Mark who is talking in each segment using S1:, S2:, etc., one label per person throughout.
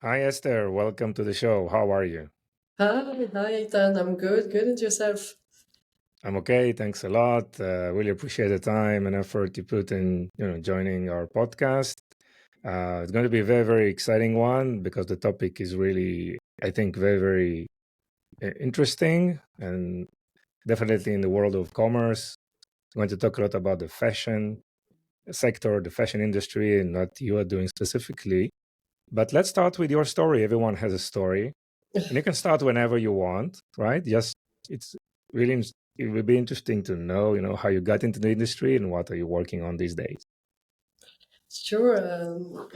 S1: Hi, Esther. Welcome to the show. How are you?
S2: Hi, Ethan. I'm good. Good, and yourself?
S1: I'm okay. Thanks a lot. Really appreciate the time and effort you put in, joining our podcast. It's going to be a very, very exciting one because the topic is really, I think, very, very interesting and definitely in the world of commerce. I'm going to talk a lot about the fashion sector, the fashion industry, and what you are doing specifically. But let's start with your story. Everyone has a story. And you can start whenever you want, right? Just it's really it would be interesting to know, how you got into the industry and what are you working on these days.
S2: Sure.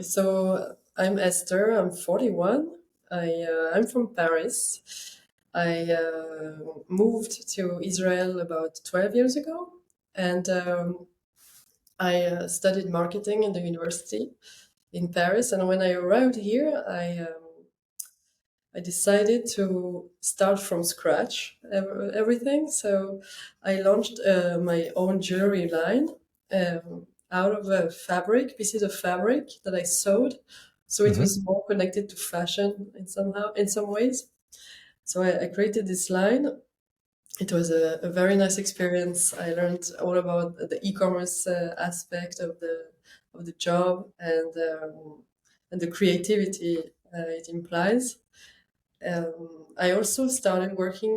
S2: So I'm Esther. I'm 41. I'm from Paris. I moved to Israel about 12 years ago, and I studied marketing in the university in Paris. And when I arrived here, I decided to start from scratch everything. So I launched my own jewelry line out of a fabric, pieces of fabric that I sewed. So it
S1: Hmm.
S2: was more connected to fashion in some ways. So I created this line. It was a very nice experience. I learned all about the e-commerce aspect of the job and the creativity it implies. I also started working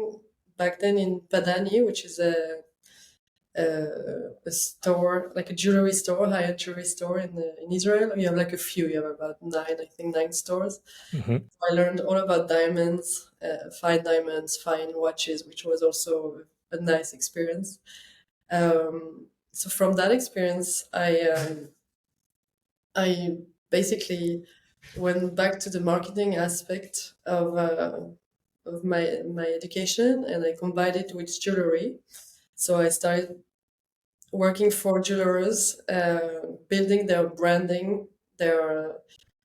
S2: back then in Padani, which is a store, like a jewelry store, high-end jewelry store in Israel. You have like a few. You have about nine, I think, nine stores.
S1: Hmm.
S2: I learned all about diamonds, fine watches, which was also a nice experience. So from that experience, I basically went back to the marketing aspect of my education, and I combined it with jewelry. So I started working for jewelers, building their branding, their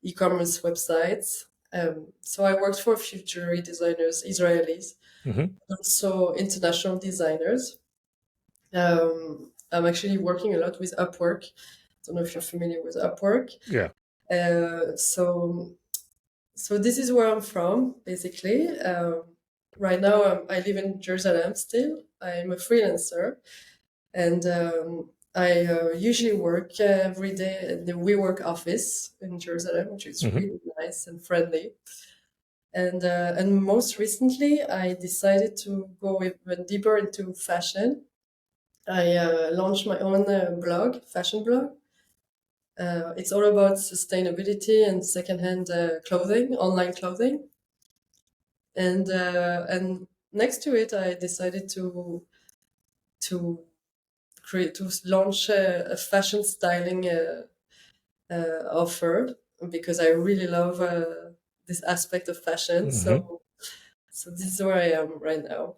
S2: e-commerce websites. So I worked for a few jewelry designers, Israelis,
S1: Hmm.
S2: also international designers. I'm actually working a lot with Upwork. I don't know if you're familiar with Upwork.
S1: Yeah.
S2: So this is where I'm from, basically. Right now, I live in Jerusalem still. I'm a freelancer, and I usually work every day at the WeWork office in Jerusalem, which is
S1: Hmm.
S2: really nice and friendly. And most recently, I decided to go even deeper into fashion. I launched my own blog, fashion blog. It's all about sustainability and secondhand clothing, online clothing. And next to it, I decided to to launch a fashion styling offer because I really love this aspect of fashion.
S1: Hmm.
S2: So this is where I am right now.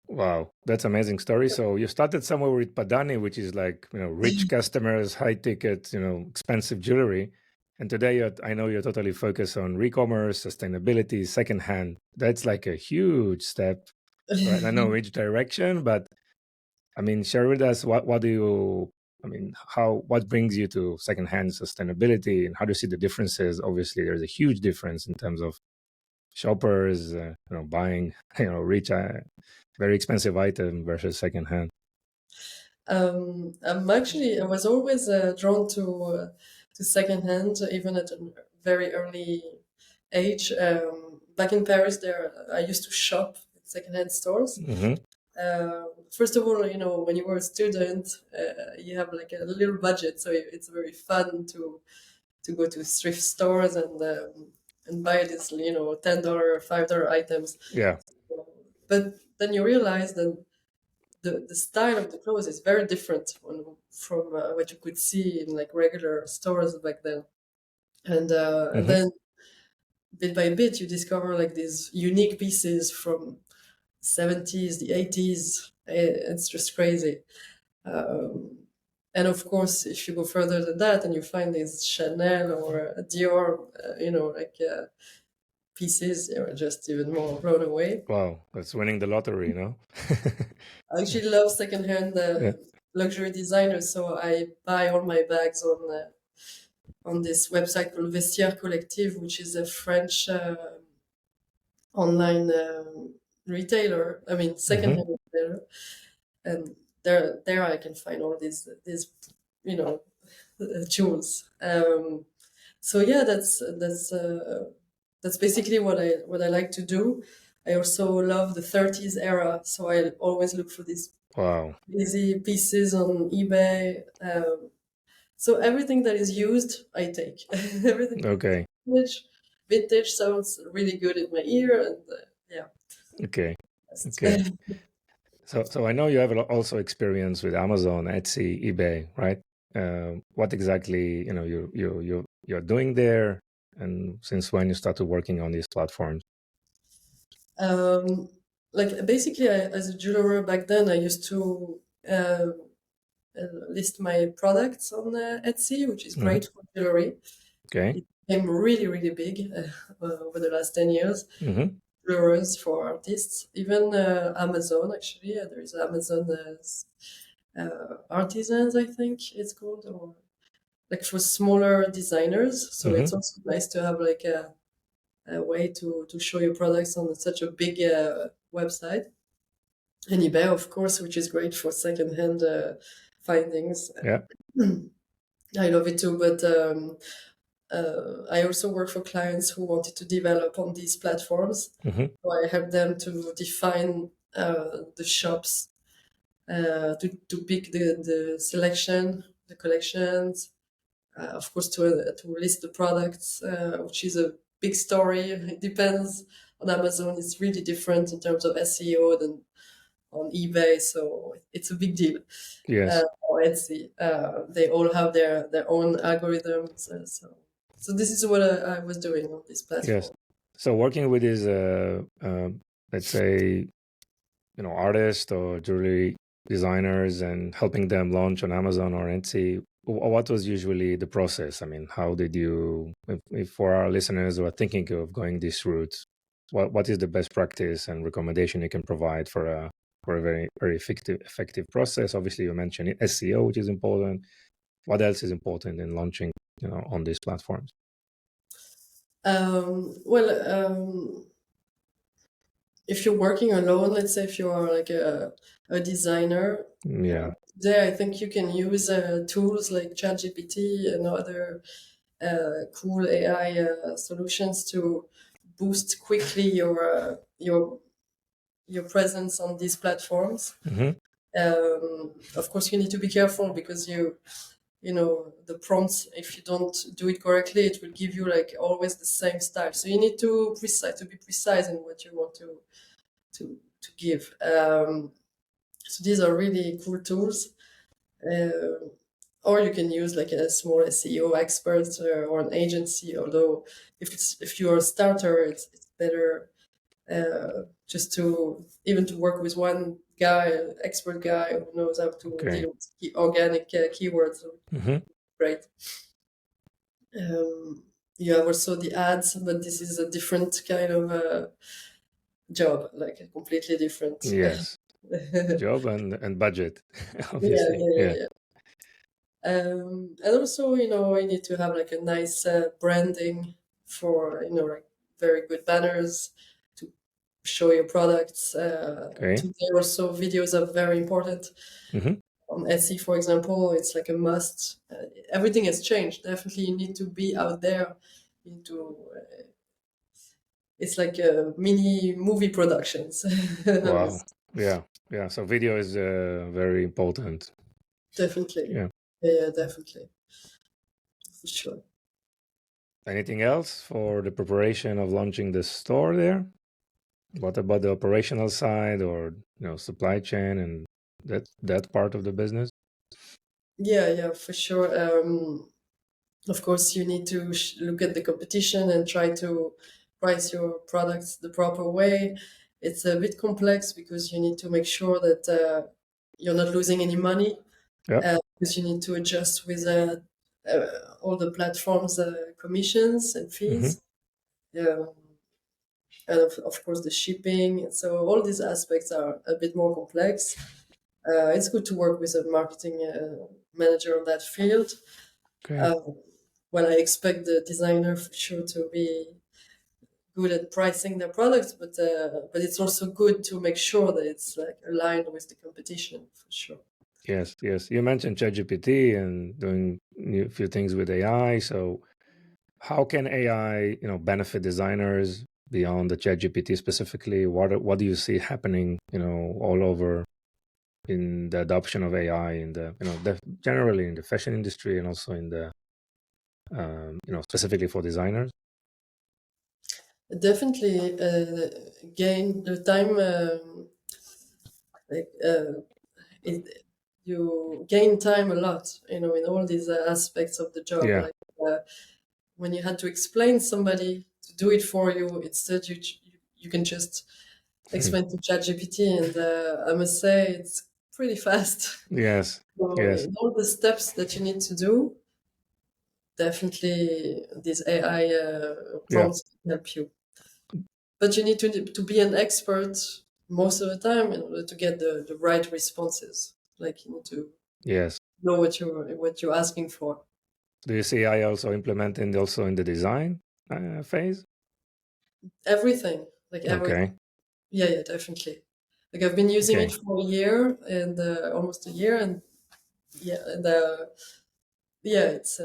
S1: Wow, that's amazing story. So you started somewhere with Padani, which is like, rich customers, high ticket, expensive jewelry. And today I know you're totally focused on e-commerce, sustainability, secondhand. That's like a huge step, right? I know which direction, but I mean, share with us what do you, I mean, what brings you to secondhand sustainability and how do you see the differences? Obviously, there's a huge difference in terms of shoppers, buying, rich, very expensive item versus secondhand.
S2: I was always drawn to secondhand, even at a very early age. Back in Paris, there I used to shop at secondhand stores.
S1: Hmm.
S2: First of all, when you were a student, you have like a little budget, so it's very fun to go to thrift stores and buy this, $10, $5 items.
S1: Yeah.
S2: But then you realize that the style of the clothes is very different from what you could see in like regular stores back then. And
S1: Hmm.
S2: then bit by bit, you discover like these unique pieces from 70s, the 80s. It's just crazy. Um, and of course, if you go further than that and you find these Chanel or Dior, pieces, you're just even more blown away.
S1: Wow, that's winning the lottery.
S2: I actually love secondhand
S1: Yeah.
S2: luxury designers, so I buy all my bags on this website called Vestiaire Collective, which is a French online retailer. I mean,
S1: Hmm.
S2: secondhand retailer, and there I can find all these you know jewels. So yeah, that's basically what I like to do. I also love the 30s era, so I always look for these
S1: Wow.
S2: easy pieces on eBay. So everything that is used, I take. Everything that is
S1: Okay.
S2: vintage sounds really good in my ear, and yeah.
S1: Okay.
S2: Best.
S1: Okay. So I know you have also experience with Amazon, Etsy, eBay, right? What exactly you're doing there, and since when you started working on these platforms?
S2: um, like basically, as a jeweler back then, I used to list my products on Etsy, which is
S1: Hmm.
S2: great for jewelry.
S1: Okay.
S2: It became really, really big over the last 10 years.
S1: Hmm.
S2: Jewelers for artists, even Amazon, actually. There is Amazon Artisans, I think it's called, or like for smaller designers. So
S1: Hmm.
S2: it's also nice to have like a way to show your products on such a big website. And eBay, of course, which is great for secondhand findings.
S1: Yeah.
S2: I love it too, but I also work for clients who wanted to develop on these platforms.
S1: Hmm.
S2: So I help them to define the shops, to pick the selection, the collections, of course, to list the products, which is a big story. It depends on Amazon. It's really different in terms of SEO than on eBay, so it's a big deal.
S1: Yes.
S2: Or Etsy, they all have their own algorithms. So this is what I was doing on this
S1: Yes.
S2: platform.
S1: So working with these, let's say, artists or jewelry designers and helping them launch on Amazon or Etsy, what was usually the process? I mean, how did you, if for our listeners who are thinking of going this route, what is the best practice and recommendation you can provide for a very, very effective process? Obviously, you mentioned SEO, which is important. What else is important in launching, on these platforms?
S2: Well, if you're working alone, let's say if you are like a designer,
S1: Yeah.
S2: there I think you can use tools like ChatGPT and other cool AI solutions to boost quickly your presence on these platforms.
S1: Hmm.
S2: Of course, you need to be careful because you know the prompts. If you don't do it correctly, it will give you like always the same style. So you need to be precise in what you want to give. So these are really cool tools. Uh, or you can use like a small SEO expert or an agency. Although if you're a starter, it's better just to even to work with one guy, expert guy who knows how to
S1: Okay.
S2: deal with organic keywords.
S1: Hmm.
S2: Great. You have also the ads, but this is a different kind of job, like a completely different.
S1: Yes.
S2: yeah,
S1: Job and budget,
S2: yeah,
S1: obviously.
S2: yeah,
S1: Yeah.
S2: yeah. And also, you need to have like a nice branding for, like very good banners to show your products.
S1: Okay.
S2: Today also videos are very important.
S1: Hmm.
S2: On Etsy, for example, it's like a must. Everything has changed. Definitely, you need to be out there. You need to. It's like mini movie productions.
S1: Wow. Yeah. Yeah. So video is very important.
S2: Definitely,
S1: Yeah.
S2: yeah, definitely, for sure.
S1: Anything else for the preparation of launching the store there? What about the operational side or supply chain and that part of the business?
S2: Yeah, yeah, for sure. Of course, you need to look at the competition and try to price your products the proper way. It's a bit complex because you need to make sure that you're not losing any money,
S1: Yep.
S2: because you need to adjust with all the platforms' commissions and
S1: Hmm.
S2: fees. Um, and of course, the shipping. So, all these aspects are a bit more complex. It's good to work with a marketing manager on that field.
S1: Okay.
S2: Um, well, I expect the designer for sure to be good at pricing their products, but it's also good to make sure that it's like aligned with the competition for sure.
S1: Yes, yes. You mentioned ChatGPT and doing a few things with AI. So how can AI, benefit designers beyond the ChatGPT specifically? What do you see happening, all over in the adoption of AI in the, generally in the fashion industry and also in the, specifically for designers?
S2: Definitely gain the time. Like, you gain time a lot, in all these aspects of the job.
S1: Yeah.
S2: Like when you had to explain somebody to do it for you, instead you can just explain to ChatGPT, and I must say it's pretty fast.
S1: Yes.
S2: So
S1: Yes.
S2: in all the steps that you need to do, definitely these AI
S1: Yeah.
S2: prompts can help you. But you need to be an expert most of the time in order to get the right responses. Like you need to
S1: Yes.
S2: know what you're asking for.
S1: Do you see AI also implemented also in the design phase?
S2: Everything, like everything.
S1: Okay.
S2: Yeah, yeah, definitely. Like I've been using it
S1: Okay.
S2: for a year and almost a year, and yeah, and yeah, it's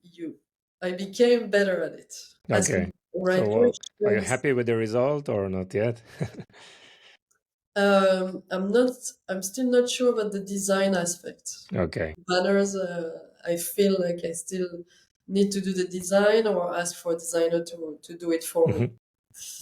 S2: you. I became better at it.
S1: Okay.
S2: Asking the right
S1: So, are you
S2: questions.
S1: happy with the result or not yet?
S2: I'm not. I'm still not sure about the design aspect.
S1: Okay.
S2: Banners. I feel like I still need to do the design or ask for a designer to do it for me.
S1: Mhm.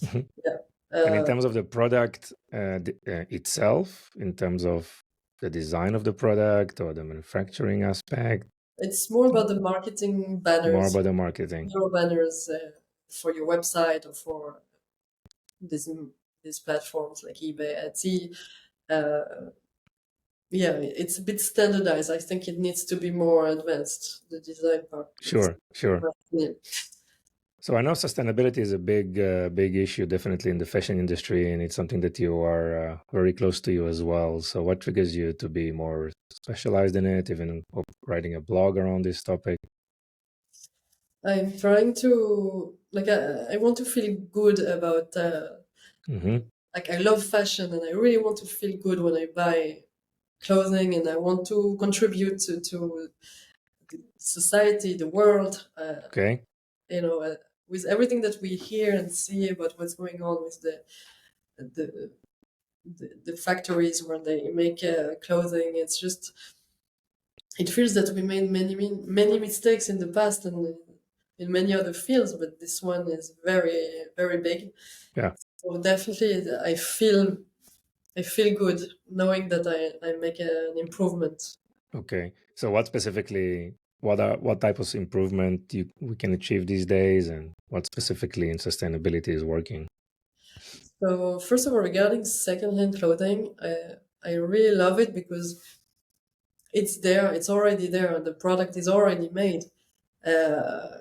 S1: Mhm.
S2: Yeah.
S1: And in
S2: Uh,
S1: terms of the product itself, in terms of the design of the product or the manufacturing aspect,
S2: it's more about the marketing
S1: more
S2: banners,
S1: about the marketing.
S2: your banners for your website or for these these platforms like eBay, Etsy. Uh, yeah, it's a bit standardized. I think it needs to be more advanced. The design part. It's
S1: Sure, sure.
S2: yeah.
S1: So I know sustainability is a big issue, definitely in the fashion industry, and it's something that you are very close to you as well. So what triggers you to be more specialized in it, even writing a blog around this topic?
S2: I'm trying to like I want to feel good about
S1: Hmm.
S2: like I love fashion and I really want to feel good when I buy clothing and I want to contribute to society, the world.
S1: Okay,
S2: You know, with everything that we hear and see about what's going on with the the factories where they make clothing, it's just it feels that we made many mistakes in the past and in many other fields, but this one is very big.
S1: yeah,
S2: So definitely, I feel good knowing that I make an improvement.
S1: okay. So what specifically, what type of improvement we can achieve these days, and what specifically in sustainability is working?
S2: So first of all, regarding secondhand clothing, I really love it because it's there, it's already there, the product is already made. Uh,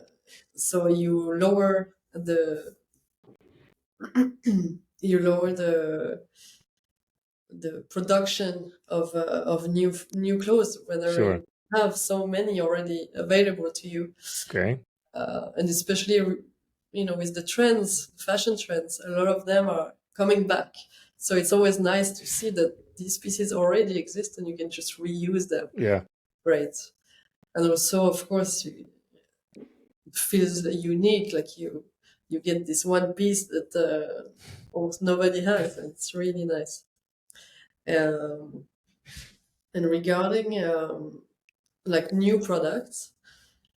S2: so you lower the production of new clothes, whether
S1: Sure.
S2: you have so many already available to you,
S1: Okay.
S2: and especially with the trends, fashion trends, a lot of them are coming back. So it's always nice to see that these pieces already exist and you can just reuse them.
S1: Yeah.
S2: Great. And also, of course, it feels unique. Like you get this one piece that almost nobody has, and it's really nice. Um, and regarding like new products,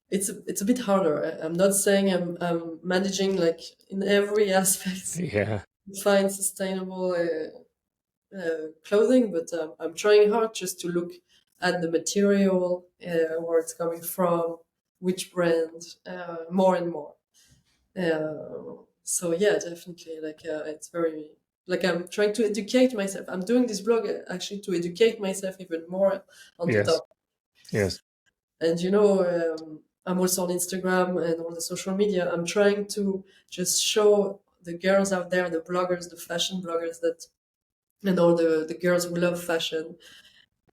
S2: it's a bit harder. I'm not saying I'm managing like in every aspect
S1: Yeah.
S2: to find sustainable clothing, but I'm trying hard just to look at the material, where it's coming from, which brand, more and more. So yeah, definitely. Like it's very like I'm trying to educate myself. I'm doing this blog actually to educate myself even more on the
S1: Yes.
S2: topic.
S1: Yes.
S2: And I'm also on Instagram and all the social media. I'm trying to just show the girls out there, the bloggers, the fashion bloggers that, and all the girls who love fashion,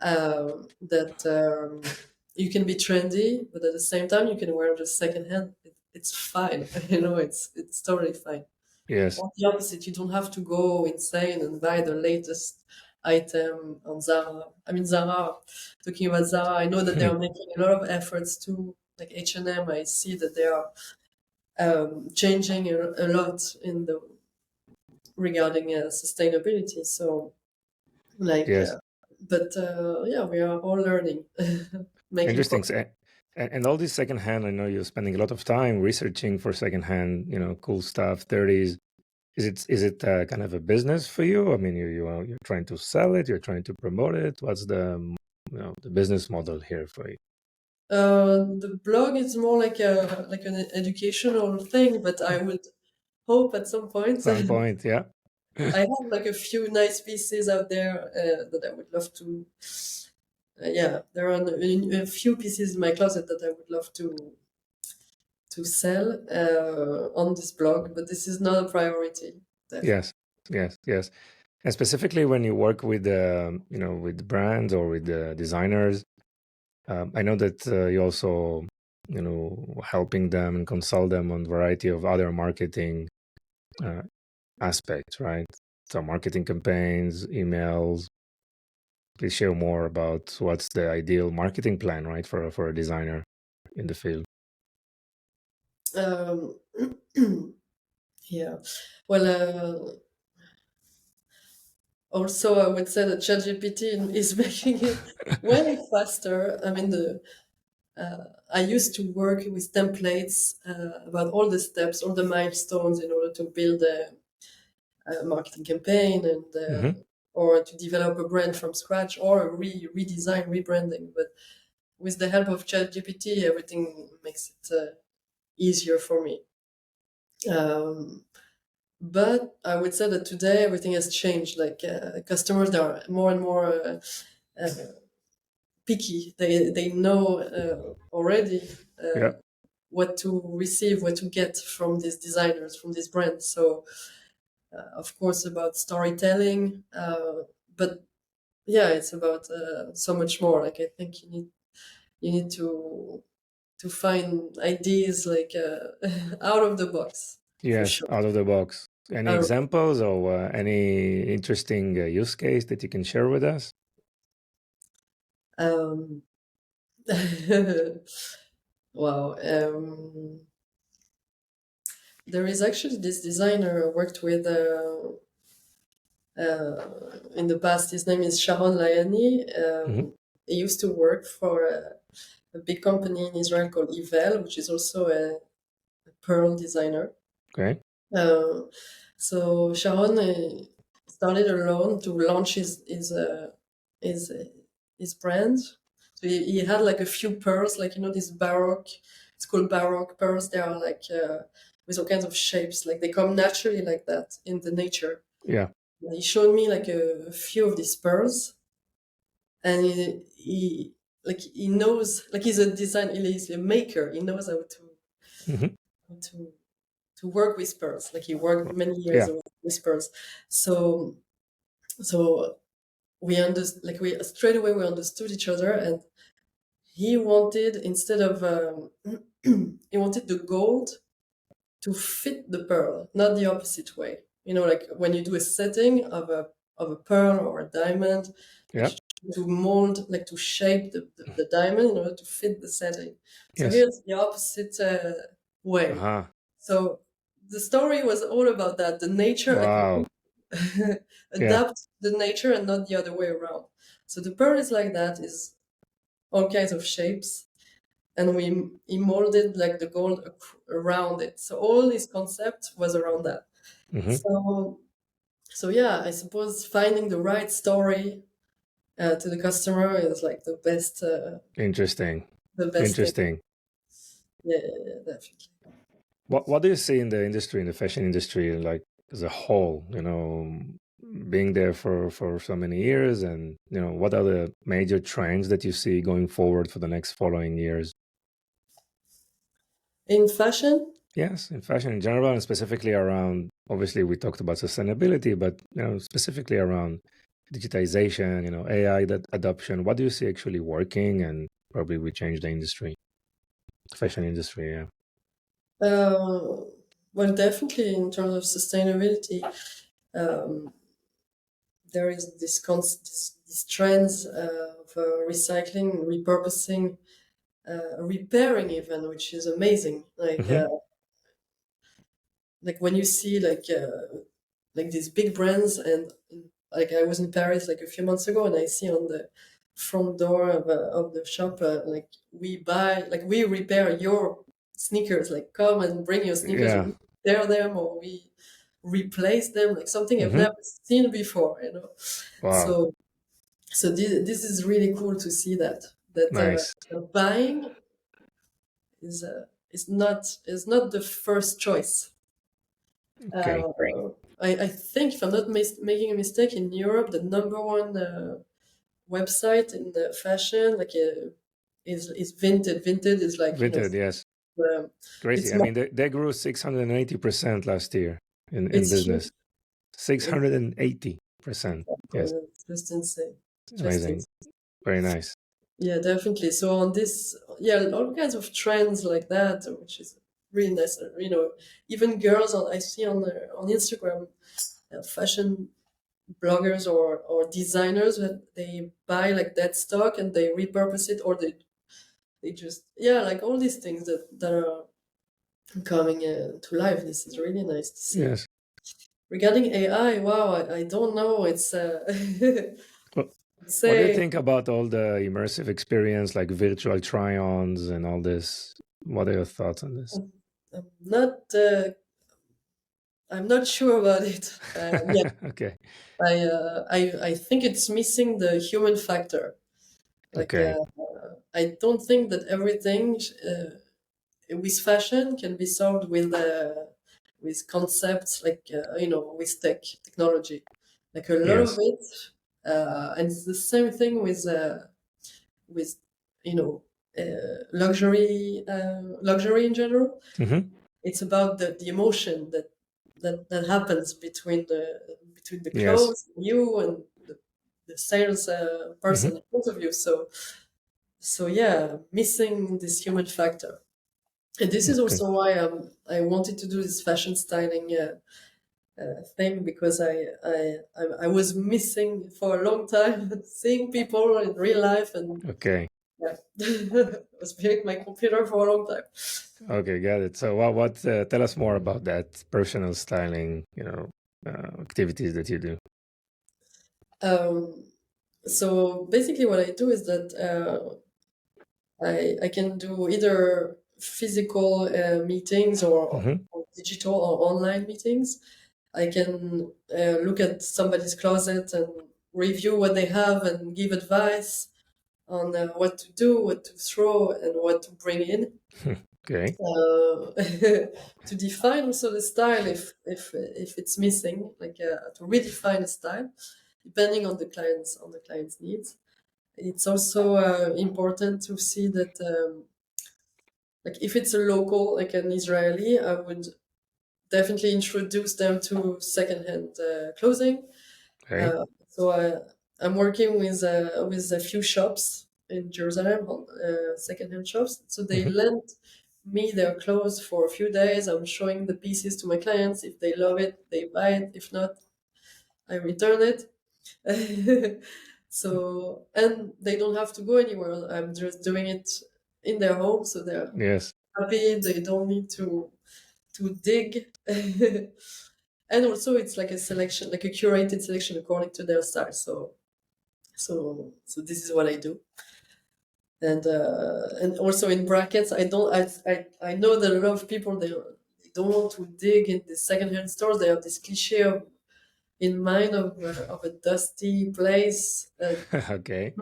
S2: that you can be trendy, but at the same time, you can wear just secondhand. It's fine, you know. It's totally fine.
S1: Yes.
S2: Or the opposite, you don't have to go insane and buy the latest item on Zara. I mean, Zara. Talking about Zara, I know that they are making a lot of efforts too. Like H&M, I see that they are changing a lot in the regarding sustainability. So, like,
S1: Yes.
S2: but yeah, we are all learning, making
S1: Interesting.
S2: progress.
S1: And all this secondhand, I know you're spending a lot of time researching for secondhand, cool stuff, 30s. Is it kind of a business for you? I mean, you're trying to sell it, you're trying to promote it. What's the business model here for you?
S2: The blog is more like an educational thing, but I would hope at some point.
S1: Some point, yeah.
S2: I have like a few nice pieces out there that I would love to. Yeah, there are a few pieces in my closet that I would love to sell on this blog, but this is not a priority. Definitely.
S1: Yes, yes, yes. And specifically when you work with with brands or with designers, I know that you also helping them and consult them on variety of other marketing uh, aspects, right? So marketing campaigns, emails. Please share more about what's the ideal marketing plan, right, for a designer in the field.
S2: Um, yeah. Well, also I would say that ChatGPT is making it way faster. I mean, I used to work with templates about all the steps, all the milestones in order to build a marketing campaign and
S1: Hmm.
S2: or to develop a brand from scratch or a redesign, rebranding. But with the help of ChatGPT, everything makes it easier for me. Um, but I would say that today everything has changed. Like customers, they are more and more uh, picky. They know already
S1: Yeah.
S2: what to receive, what to get from these designers, from these brands. So, of course, about storytelling, but yeah, it's about so much more. Like I think you need to find ideas like out of the box for
S1: Yes,
S2: sure.
S1: out of the box. Any
S2: Out of-
S1: examples or any interesting use case that you can share with us?
S2: um, wow. There is actually this designer I worked with in the past. His name is Sharon Layani.
S1: Hmm.
S2: He used to work for a big company in Israel called Ivel, which is also a pearl designer.
S1: Okay.
S2: Uh, so Sharon started alone to launch his, uh, his brand. So he had like a few pearls, like this baroque. It's called baroque pearls. They are like with all kinds of shapes, like they come naturally like that in the nature.
S1: Yeah.
S2: And he showed me like a few of these pearls, and he knows, like he's a he's a maker. He knows
S1: Hmm.
S2: how to work with pearls. Like he worked many years
S1: Yeah.
S2: with pearls. So so we understood, like we straight away we understood each other, and he wanted, instead of he wanted the gold to fit the pearl, not the opposite way. Like when you do a setting of a pearl or a diamond, like
S1: Yeah.
S2: to mold, like to shape the diamond in order to fit the setting. So
S1: Yes.
S2: here's the opposite way.
S1: Uh-huh.
S2: So the story was all about that, the nature, like
S1: Wow. Yeah.
S2: adapt the nature and not the other way around. So the pearl is like that, is all kinds of shapes, and he molded like the gold around it. So all his concept was around that.
S1: Hmm.
S2: So yeah, I suppose finding the right story to the customer is like
S1: Interesting.
S2: the best thing.
S1: Interesting.
S2: Yeah, yeah, yeah, definitely.
S1: What do you see in the industry, in the fashion industry, like as a whole? Being there for so many years, and what are the major trends that you see going forward for the next following years?
S2: In fashion,
S1: Yes, in fashion in general, and specifically around. Obviously, we talked about sustainability, but specifically around digitization, AI that adoption. What do you see actually working, and probably will change the industry, fashion industry. Yeah.
S2: Well, definitely in terms of sustainability, um, there is this trends of recycling, repurposing, repairing even, which is amazing.
S1: Hmm.
S2: Like when you see like these big brands, and like I was in Paris like a few months ago, and I see on the front door of the shop, like we repair your sneakers, like come and bring your sneakers,
S1: Yeah.
S2: we repair them or we replace them, like something I've
S1: Hmm.
S2: never seen before, you know.
S1: Wow.
S2: So this is really cool to see that
S1: Nice.
S2: buying is not the first choice.
S1: Okay.
S2: I think, if I'm not making a mistake, in Europe, the number one website in the fashion is Vinted. Vinted is like,
S1: Vinted. Yes. Crazy.
S2: it's
S1: I
S2: more,
S1: mean, they grew 680% last year in
S2: it's huge.
S1: business.
S2: It's
S1: 680%. Yes.
S2: just insane. Just
S1: Amazing.
S2: insane.
S1: Very nice.
S2: Yeah, definitely. So on this, yeah, all kinds of trends like that, which is really nice. Even girls I see on Instagram, fashion bloggers or designers that they buy like that stock and they repurpose it, or they just, yeah, like all these things that are coming to life. This is really nice to see.
S1: Yes.
S2: Regarding AI, wow, I don't know. It's
S1: Well, what do you
S2: say
S1: think about all the immersive experience, like virtual try-ons and all this? What are your thoughts on this?
S2: I'm not I'm not sure about it. Yeah,
S1: Okay.
S2: I think it's missing the human factor. Like
S1: Okay.
S2: I don't think that everything with fashion can be solved with concepts like with technology. Like a lot of
S1: Yes.
S2: it, and it's the same thing with luxury in general.
S1: Hmm.
S2: It's about the emotion that happens between the
S1: Yes.
S2: clothes, you and the sales person
S1: Hmm.
S2: in front of you. So yeah, missing this human factor. And this is
S1: Okay.
S2: also why I wanted to do this fashion styling thing, because I was missing for a long time seeing people in real life, and
S1: Okay.
S2: yeah, I was behind my computer for a long time.
S1: Okay. Got it. So, what? Tell us more about that personal styling. Activities that you do.
S2: Um, so basically, what I do is that I can do either physical meetings
S1: Hmm.
S2: or digital or online meetings. I can look at somebody's closet and review what they have and give advice on what to do, what to throw, and what to bring in.
S1: Okay.
S2: To define also the style if it's missing, like to redefine a style depending on the client's needs. It's also important to see that like if it's a local, like an Israeli, I would definitely introduce them to secondhand clothing.
S1: Okay.
S2: I'm working with a few shops in Jerusalem, secondhand shops. So they
S1: Hmm.
S2: lend me their clothes for a few days. I'm showing the pieces to my clients. If they love it, they buy it. If not, I return it. So, and they don't have to go anywhere. I'm just doing it in their home, so they're
S1: Yes.
S2: happy. They don't need to dig. And also it's like a selection, like a curated selection according to their style. So this is what I do. And also in brackets, I know that a lot of people, they don't want to dig in the secondhand stores. They have this cliche in mind of a dusty place,
S1: Okay.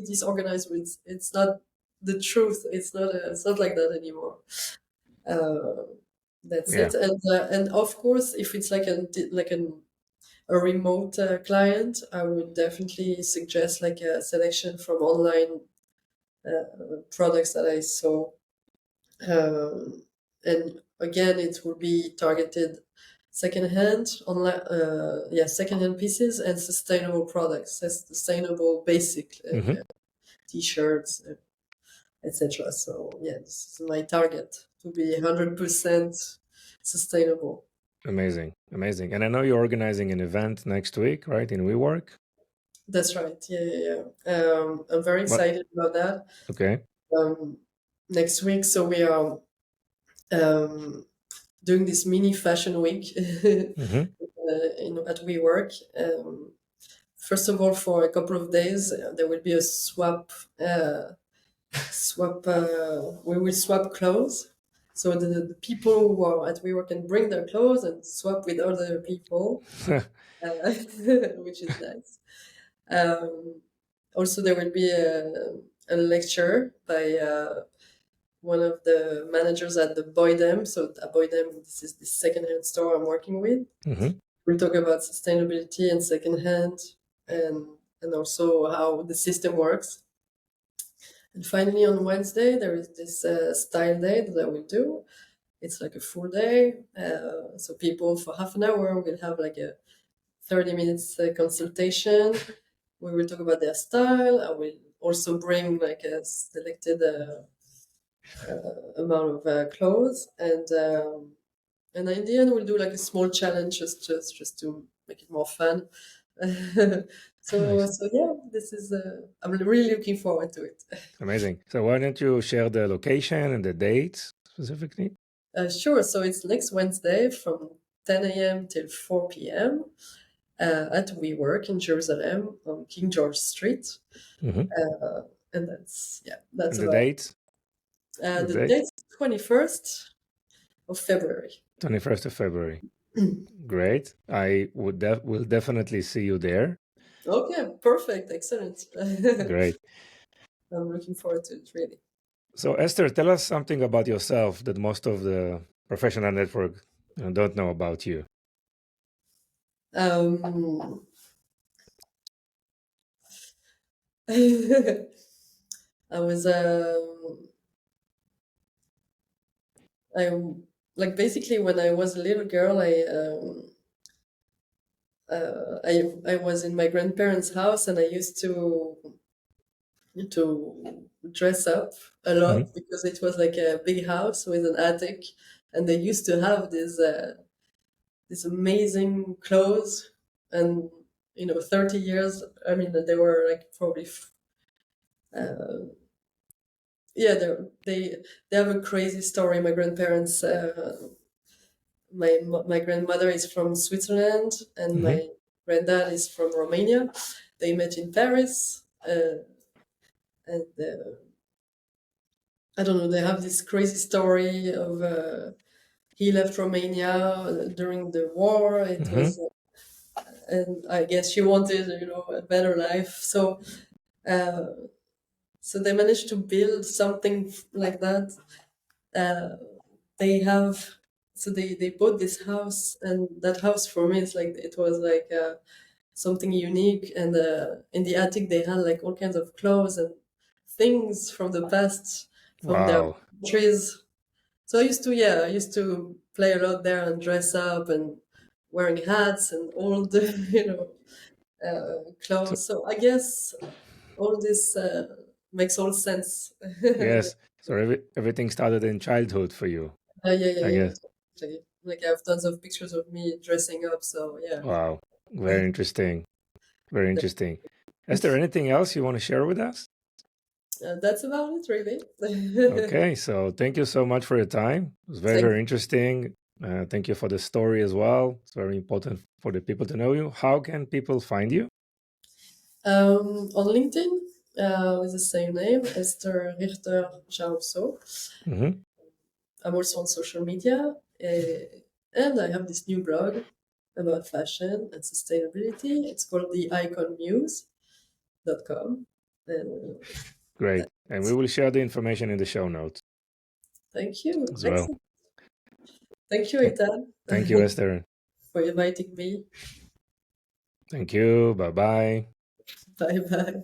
S2: disorganized. It's not the truth. It's not like that anymore. Uh, that's
S1: Yeah.
S2: it. And of course, if it's a remote client, I would definitely suggest like a selection from online products that I saw. Um, and again, it will be targeted secondhand online, secondhand pieces and sustainable products, sustainable basic like
S1: Hmm.
S2: t-shirts. etc. So yeah, this is my target, to be 100% sustainable.
S1: Amazing, amazing. And I know you're organizing an event next week, right, in WeWork?
S2: That's right. Yeah. I'm very
S1: What?
S2: excited about that.
S1: Okay.
S2: Um, Next week, so we are um, doing this mini fashion week
S1: Mm-hmm.
S2: at WeWork. First of all, for a couple of days, there will be a swap. We will swap clothes. So the people who are at WeWork can bring their clothes and swap with other people, which is nice. Um, Also, there will be a lecture by one of the managers at the Boydem. So, Boydem, this is the secondhand store I'm working with.
S1: Mm-hmm.
S2: We'll talk about sustainability and secondhand, and also how the system works. And finally, on Wednesday, there is this style day that I will do. It's like a full day. So people for half an hour will have like a 30 minutes consultation. We will talk about their style. I will also bring like a selected amount of clothes, and in the end we'll do like a small challenge just to make it more fun. so
S1: Nice.
S2: so yeah, this is I'm really looking forward to it.
S1: Amazing. So why don't you share the location and the dates specifically?
S2: Sure. So it's next Wednesday from 10 a.m. till 4 p.m. At WeWork in Jerusalem on King George Street.
S1: Mm-hmm.
S2: And that's
S1: And the
S2: about
S1: dates? The
S2: the
S1: date?
S2: date 21st of February.
S1: 21st of February. Great. I will definitely see you there.
S2: Okay, perfect, excellent.
S1: Great.
S2: I'm looking forward to it, really.
S1: So Esther, tell us something about yourself that most of the professional network don't know about you.
S2: Um, I was I like basically when I was a little girl, I was in my grandparents' house and I used to dress up a
S1: Mm-hmm.
S2: lot because it was like a big house with an attic, and they used to have these amazing clothes, and 30 years. I mean, they were like probably yeah, they have a crazy story. My grandparents, my grandmother is from Switzerland, and
S1: Mm-hmm.
S2: my granddad is from Romania. They met in Paris, and I don't know. They have this crazy story of he left Romania during the war. It
S1: Mm-hmm.
S2: was, and I guess she wanted, a better life. Uh, so they managed to build something like that. Uh, they have, so they bought this house, and that house for me is like it was like something unique. And in the attic they had like all kinds of clothes and things from the past, from their
S1: Wow.
S2: countries. So I used to play a lot there and dress up and wearing hats and all the
S1: So,
S2: clothes. So I guess all this makes all sense.
S1: yes. So everything started in childhood for you, I
S2: Yeah.
S1: guess.
S2: Totally. Like I have tons of pictures of me dressing up. So yeah,
S1: Wow. Very interesting. Very interesting. Is there anything else you want to share with us?
S2: that's about it, really.
S1: Okay. So thank you so much for your time. It was very,
S2: Thank
S1: very interesting. Thank you for the story as well. It's very important for the people to know you. How can people find you?
S2: On LinkedIn with the same name, Esther Richter-Jauvesot.
S1: Mm-hmm.
S2: I'm also on social media, and I have this new blog about fashion and sustainability. It's called the iconmuse.com. And
S1: Great. And we
S2: that's,
S1: will share the information in the show notes
S2: thank you.
S1: as well.
S2: Excellent. Thank you,
S1: Thank,
S2: Ethan,
S1: thank you, Esther.
S2: for inviting me.
S1: Thank you. Bye bye.
S2: Bye bye.